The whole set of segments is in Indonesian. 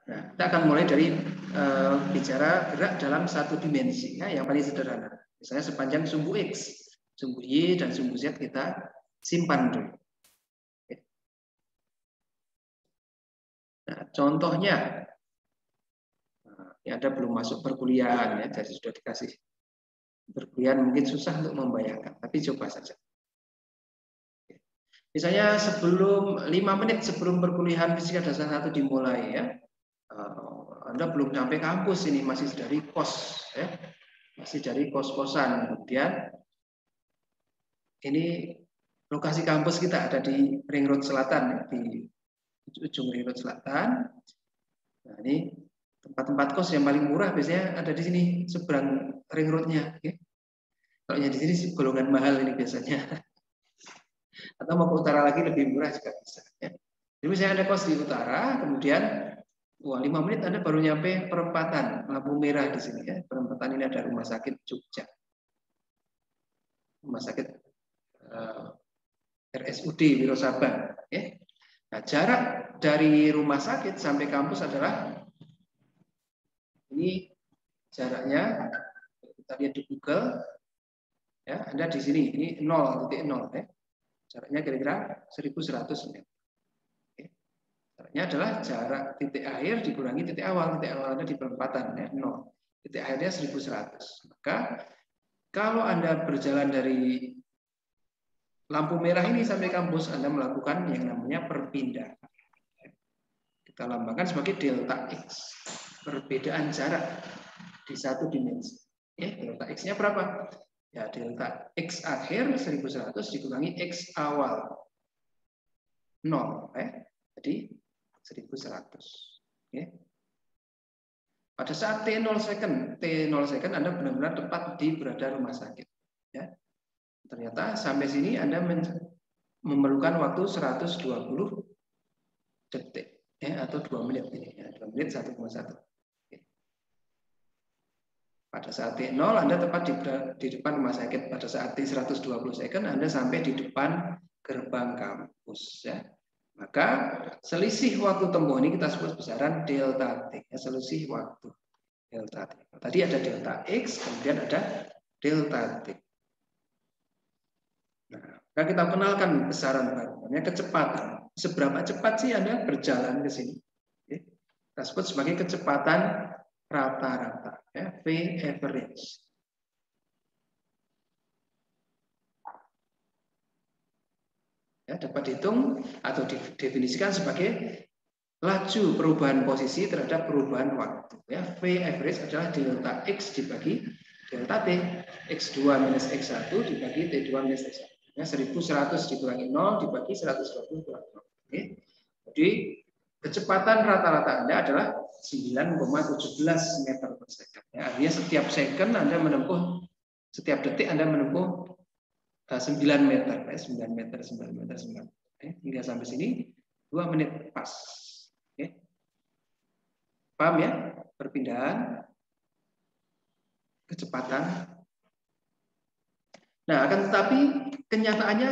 Nah, kita akan mulai dari bicara gerak dalam satu dimensi, ya, yang paling sederhana. Misalnya sepanjang sumbu X, sumbu Y, dan sumbu Z kita simpan dulu. Nah, contohnya, ya Anda belum masuk perkuliahan, ya, jadi sudah dikasih perkuliahan mungkin susah untuk membayangkan, tapi coba saja. Misalnya 5 menit sebelum perkuliahan fisika dasar 1 dimulai, ya, Anda belum sampai kampus ini, masih dari kos, ya, masih dari kos-kosan. Kemudian ini lokasi kampus kita ada di Ring Road Selatan, ya, di ujung Ring Road Selatan. Nah, ini tempat-tempat kos yang paling murah biasanya ada di sini seberang Ring Road-nya. Ya. Kalau yang di sini golongan mahal ini biasanya. Atau mau ke utara lagi lebih murah juga bisa. Ya. Jadi misalnya Anda kos di utara, kemudian 5 menit Anda baru nyampe perempatan lampu merah di sini, ya. Perempatan ini ada Rumah Sakit Jogja, Rumah Sakit RSUD Wirosabah. Ya. Nah, jarak dari rumah sakit sampai kampus adalah ini jaraknya. Kita lihat di Google, ya. Anda di sini ini 0.0, ya. Jaraknya kira-kira 1100 meter. Jaraknya adalah jarak titik akhir dikurangi titik awal. Titik awalnya di perempatan, ya, 0. Titik akhirnya 1100. Maka kalau Anda berjalan dari lampu merah ini sampai kampus, Anda melakukan yang namanya perpindahan. Kita lambangkan sebagai delta X. Perbedaan jarak di satu dimensi. Ya, delta X-nya berapa? Ya, delta X akhir 1100 dikurangi X awal 0. Jadi 1100. Ya. Pada saat T0 second Anda benar-benar tepat di berada rumah sakit. Ya. Ternyata sampai sini Anda memerlukan waktu 120 detik, ya, atau 2 menit ini, ya, 2 menit 1,1. Pada saat T0 Anda tepat di depan rumah sakit. Pada saat T120 second Anda sampai di depan gerbang kampus, ya. Maka selisih waktu tempuh ini kita sebut besaran delta T, ya, selisih waktu delta T. Tadi ada delta X, kemudian ada delta T. Nah, kita kenalkan besaran baru, namanya kecepatan. Seberapa cepat sih Anda berjalan ke sini? Kita sebut sebagai kecepatan rata-rata, ya, V average. Ya, dapat dihitung atau didefinisikan sebagai laju perubahan posisi terhadap perubahan waktu. Ya, V average adalah delta X dibagi delta T, X2 minus X1 dibagi T2 minus X1. Ya, 1100 dikurangi 0 dibagi 120 kurangi 0. Oke. Jadi kecepatan rata-rata Anda adalah 9,17 meter per second. Ya, artinya setiap second Anda menempuh, setiap detik Anda menempuh 9 meter. 9 meter. Hingga sampai sini 2 menit pas. Oke. Paham ya? Perpindahan kecepatan. Nah, akan tetapi kenyataannya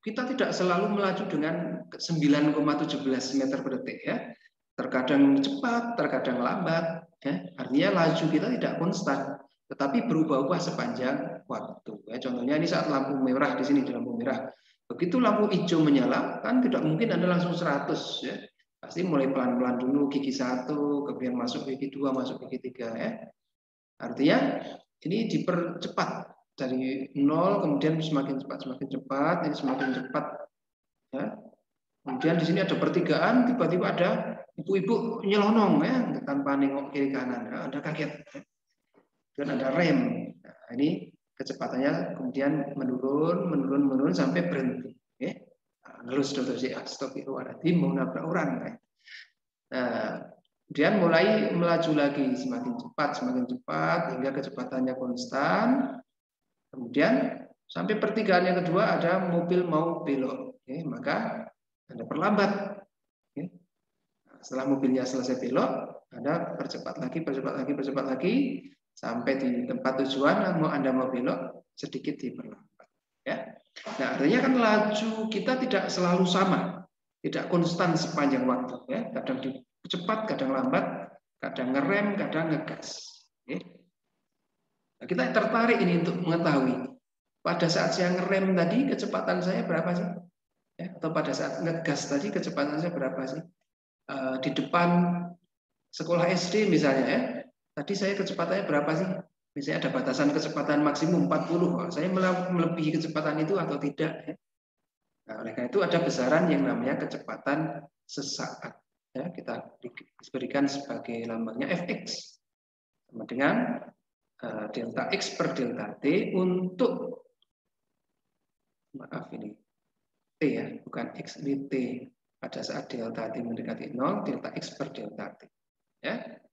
kita tidak selalu melaju dengan 9,17 meter per detik, ya. Terkadang cepat, terkadang lambat, ya. Artinya laju kita tidak konstan, tetapi berubah-ubah sepanjang waktu. Ya, contohnya ini saat lampu merah di sini, di lampu merah. Begitu lampu hijau menyala, kan tidak mungkin Anda langsung 100, ya. Pasti mulai pelan-pelan dulu, gigi 1, kemudian masuk gigi 2, masuk gigi 3, ya. Artinya ini dipercepat dari 0, kemudian semakin cepat, ini semakin cepat. Ya. Kemudian di sini ada pertigaan, tiba-tiba ada ibu-ibu nyelonong, ya, tanpa nengok kiri kanan, ya, Anda kaget. Ya. Dan ada rem. Nah, ini kecepatannya kemudian menurun sampai berhenti. Ya. Ngelus dokter si astagfirullahaladzim, mau nabrak orang. Ya. Nah, kemudian mulai melaju lagi semakin cepat hingga kecepatannya konstan. Kemudian sampai pertigaan yang kedua ada mobil mau belok. Oke, maka Anda perlambat. Oke. Nah, setelah mobilnya selesai belok, Anda percepat lagi sampai di tempat tujuan. Anda mau belok, sedikit diperlambat. Ya. Nah, artinya kan laju kita tidak selalu sama, tidak konstan sepanjang waktu. Ya. cepat, kadang lambat, kadang ngerem, kadang ngegas. Oke. Nah, kita tertarik ini untuk mengetahui pada saat saya ngerem tadi kecepatan saya berapa sih? Ya, atau pada saat ngegas tadi kecepatan saya berapa sih? Di depan sekolah SD misalnya ya, tadi saya kecepatannya berapa sih? Misalnya ada batasan kecepatan maksimum 40, saya melebihi kecepatan itu atau tidak? Ya? Nah, oleh karena itu ada besaran yang namanya kecepatan sesaat. Ya, kita berikan sebagai lambangnya Fx sama dengan delta x per delta t untuk, maaf ini t ya, bukan x, ini t pada saat delta t mendekati 0, delta x per delta t. Ya,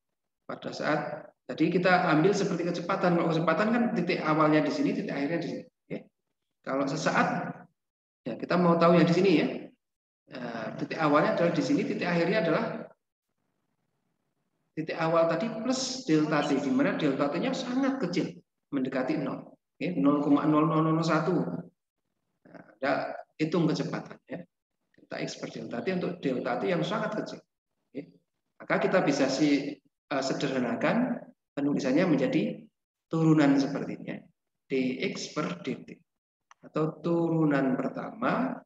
pada saat tadi kita ambil seperti kecepatan. Kalau kecepatan kan titik awalnya di sini, titik akhirnya di sini. Ya. Kalau sesaat, ya kita mau tahu yang di sini ya. Titik awalnya adalah di sini, titik akhirnya adalah titik awal tadi plus delta t, di mana delta t-nya sangat kecil, mendekati 0. Ya, 0,0001. Nah, ada hitung kecepatan ya. Delta x per delta t untuk delta t yang sangat kecil. Ya. Maka kita bisa sederhanakan penulisannya menjadi turunan seperti ini ya. Dx per dt. Atau turunan pertama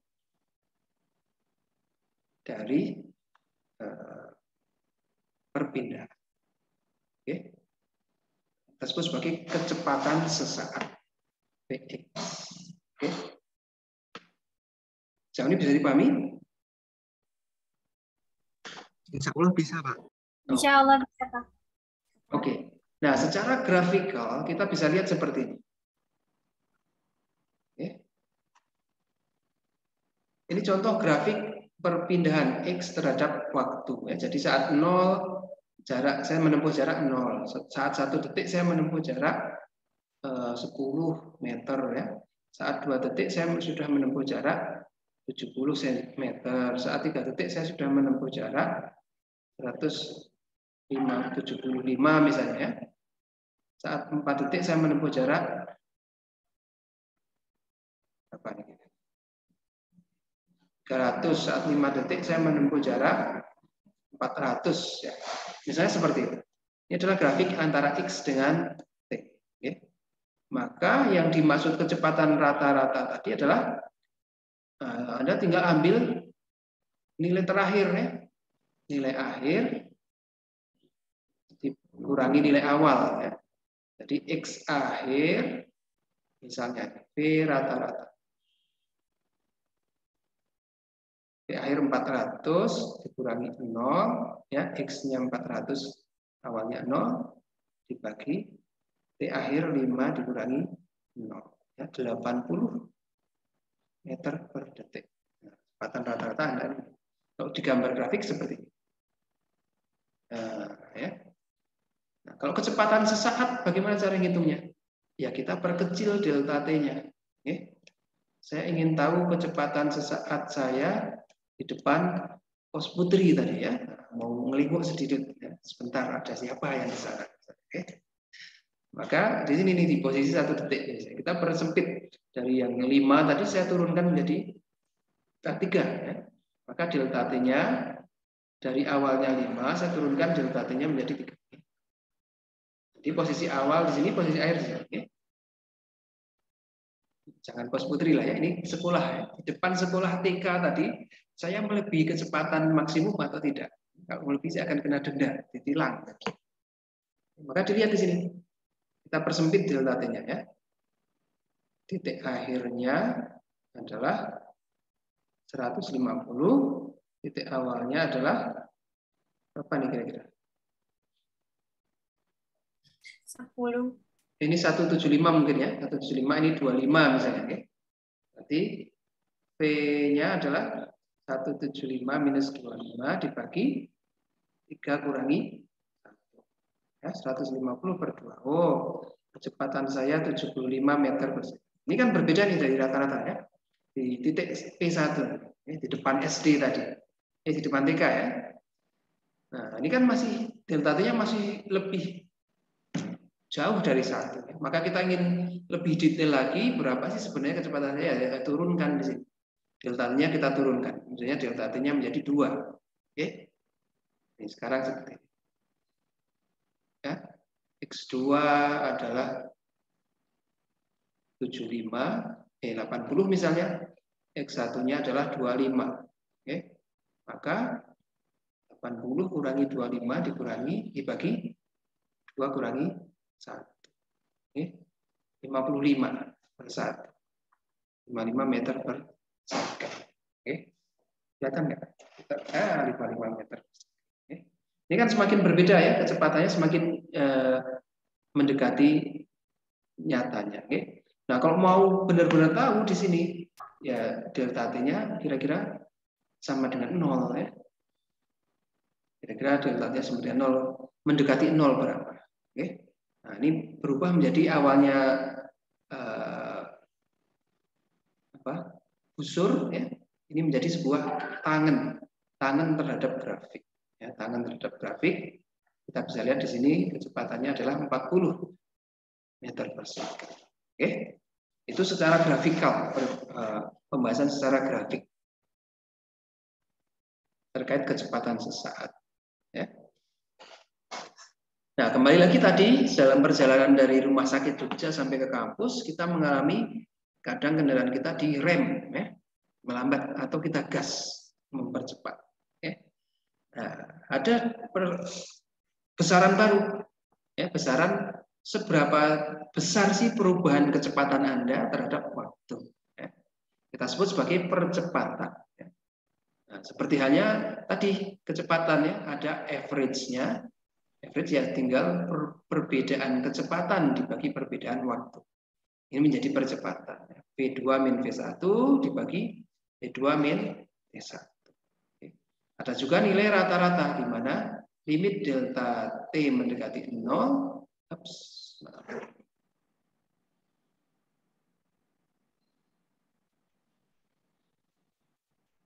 dari perpindahan. Oke. Kita sebut sebagai kecepatan sesaat. Px. Oke. Jauh ini bisa dipahami? Insya Allah bisa, Pak. Insya Allah bisa, Pak. Oke. Nah, secara grafikal kita bisa lihat seperti ini. Oke. Ini contoh grafik perpindahan X terhadap waktu. Ya. Jadi saat 0, jarak saya menempuh jarak 0. Saat 1 detik saya menempuh jarak 10 meter. Ya. Saat 2 detik saya sudah menempuh jarak 70 cm. Saat 3 detik saya sudah menempuh jarak 175 misalnya. Ya. Saat 4 detik saya menempuh jarak apa ini? 300. Saat 5 detik saya menempuh jarak 400 ya. Misalnya seperti itu. Ini adalah grafik antara X dengan T. Oke. Maka yang dimaksud kecepatan rata-rata tadi adalah Anda tinggal ambil nilai terakhir ya. Nilai akhir dikurangi nilai awal ya. Jadi X akhir misalnya V rata-rata. Di akhir 400 dikurangi 0 ya, X-nya 400 awalnya 0 dibagi T akhir 5 dikurangi 0 ya, 80 meter per detik. Nah, kecepatan rata-rata Anda kalau digambar grafik seperti ini. Ya. Nah, kalau kecepatan sesaat bagaimana cara ngitungnya? Ya kita perkecil delta T-nya. Oke. Saya ingin tahu kecepatan sesaat saya di depan pos Putri tadi ya, mau ngelingkuk sedikit ya. Sebentar ada siapa yang di sana. Oke. Maka di sini nih di posisi 1 detik kita persempit dari yang 5 tadi saya turunkan menjadi 3 ya. Maka delta T-nya dari awalnya 5 saya turunkan delta T-nya menjadi 3. Jadi posisi awal di sini, posisi akhir di sini. Oke. Jangan pos Putri lah ya, ini sekolah ya. Di depan sekolah TK tadi saya melebihi kecepatan maksimum atau tidak? Kalau melebihi saya akan kena denda, ditilang. Maka dilihat di sini. Kita persempit delta T-nya ya. Titik akhirnya adalah 150, titik awalnya adalah berapa nih kira-kira? 10. Ini 175 mungkin ya. 175 ini 25 misalnya. Okay. Berarti P-nya adalah 175 minus 25 dibagi 3 kurangi 1. Ya, 150 per 2. Oh, kecepatan saya 75 meter per second. Ini kan berbeda nih dari rata-rata ya. Di titik P1, di depan SD tadi. Di depan TK ya. Nah, ini kan masih delta T-nya masih lebih jauh dari 1. Maka kita ingin lebih detail lagi berapa sih sebenarnya kecepatan saya ya, turunkan di sini. Delta T-nya kita turunkan. Misalnya delta T-nya menjadi 2. Oke. Ini sekarang seperti ini. Ya, X2 adalah 80 misalnya, X1-nya adalah 25. Oke. Maka 80 kurangi 25 dibagi 2 kurangi 1. Oke. 55 per 1. 55 meter per second. Oke. Kelihatan nggak? 55 meter. Oke. Ini kan semakin berbeda ya, kecepatannya semakin mendekati nyatanya. Oke. Nah, kalau mau benar-benar tahu di sini, ya delta T-nya kira-kira sama dengan 0 ya. Kira-kira delta T sama dengan 0, mendekati 0 berapa? Oke. Nah, ini berubah menjadi awalnya busur ya. Ini menjadi sebuah tangan terhadap grafik. Ya, tangan terhadap grafik. Kita bisa lihat di sini kecepatannya adalah 40 meter per second. Oke. Itu secara grafikal, pembahasan secara grafik terkait kecepatan sesaat. Ya. Nah, kembali lagi tadi dalam perjalanan dari rumah sakit Jogja sampai ke kampus, kita mengalami kadang kendaraan kita direm, ya, melambat atau kita gas mempercepat. Ya. Nah, ada besaran baru, ya, besaran seberapa besar sih perubahan kecepatan Anda terhadap waktu. Ya. Kita sebut sebagai percepatan. Ya. Nah, seperti halnya tadi kecepatannya ada average-nya. Average ya tinggal perbedaan kecepatan dibagi perbedaan waktu. Ini menjadi percepatan. V2 min V1 dibagi V2 min V1. Ada juga nilai rata-rata di mana limit delta T mendekati 0.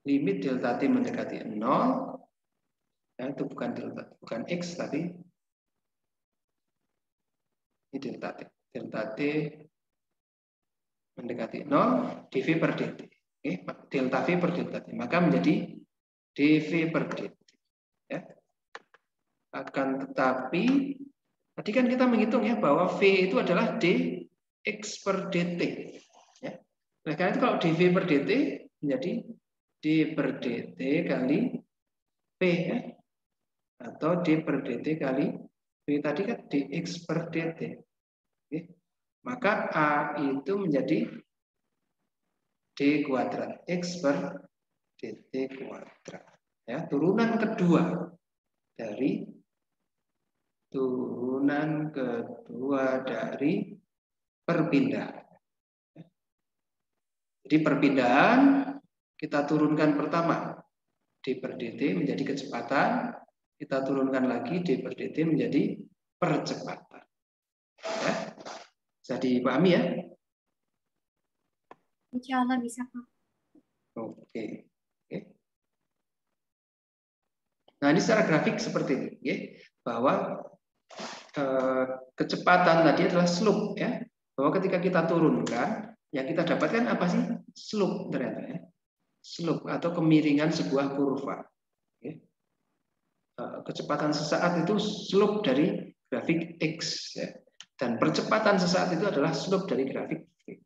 Limit delta T mendekati 0. Ya, itu bukan delta, bukan X tapi ini delta T. Delta T mendekati 0 dV per dt. Oke, delta V per delta T. Maka menjadi dV per dt. Ya. Akan tetapi tadi kan kita menghitung ya bahwa V itu adalah dx per dt. Ya. Oleh karena itu kalau dV per dt menjadi d per dt kali P ya. Atau d per dt kali V tadi kan dx per dt. Oke. Maka A itu menjadi D kuadrat X per dt kuadrat. Ya, turunan kedua dari perpindahan. Jadi perpindahan kita turunkan pertama D per dt menjadi kecepatan, kita turunkan lagi D per dt menjadi percepatan. Ya. Bisa dipahami ya? Insya Allah bisa, Pak. Oke. Nah, ini secara grafik seperti ini, ya, bahwa kecepatan tadi adalah slope, ya, bahwa ketika kita turunkan, yang kita dapatkan apa sih? Slope ternyata, ya, slope atau kemiringan sebuah kurva. Ya. Kecepatan sesaat itu slope dari grafik X, ya, dan percepatan sesaat itu adalah slope dari grafik V.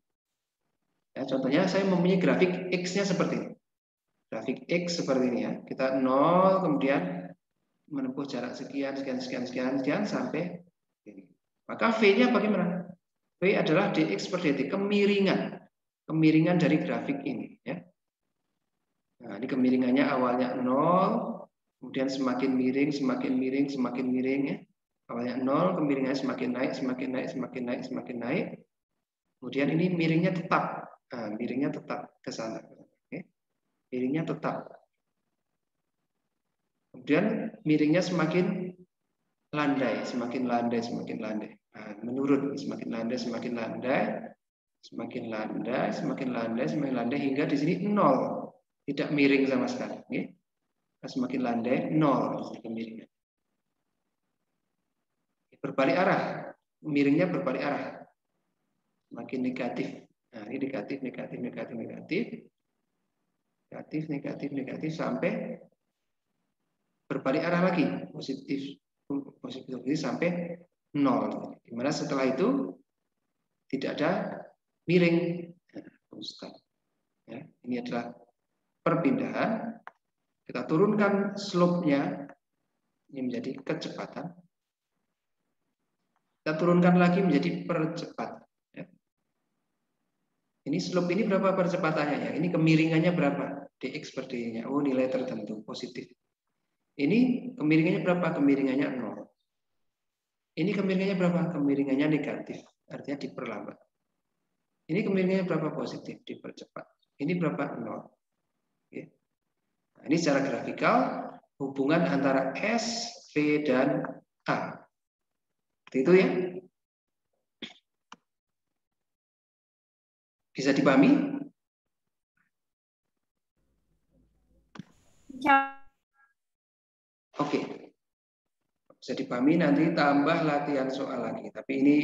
Ya, contohnya saya mempunyai grafik X-nya seperti ini. Grafik X seperti ini ya. Kita 0 kemudian menempuh jarak sekian sampai ini. Maka V-nya bagaimana? V adalah dx per dt, kemiringan dari grafik ini ya. Nah, ini kemiringannya awalnya 0, kemudian semakin miring ya. Awalnya 0, kemiringannya semakin naik. Kemudian ini miringnya tetap. Nah, miringnya tetap ke sana. Miringnya tetap. Kemudian miringnya semakin landai. Nah, menurun, semakin landai hingga di sini 0, tidak miring sama sekali. Nah, semakin landai 0 kemiringan. Berbalik arah, miringnya berbalik arah, semakin negatif. Nah, ini negatif sampai berbalik arah lagi, positif sampai 0. Dimana setelah itu tidak ada miring. Ya, ini adalah perpindahan. Kita turunkan slope-nya, ini menjadi kecepatan. Kita turunkan lagi menjadi percepatan. Ya. Ini slope ini berapa percepatannya ya? Ini kemiringannya berapa? Dx per dy-nya. Oh, nilai tertentu positif. Ini kemiringannya berapa? Kemiringannya 0. Ini kemiringannya berapa? Kemiringannya negatif. Artinya diperlambat. Ini kemiringannya berapa? Positif, dipercepat. Ini berapa? 0. Oke. Nah, ini secara grafikal hubungan antara S, V, dan A. Seperti itu ya. Bisa dipahami? Oke. Bisa dipahami, nanti tambah latihan soal lagi. Tapi ini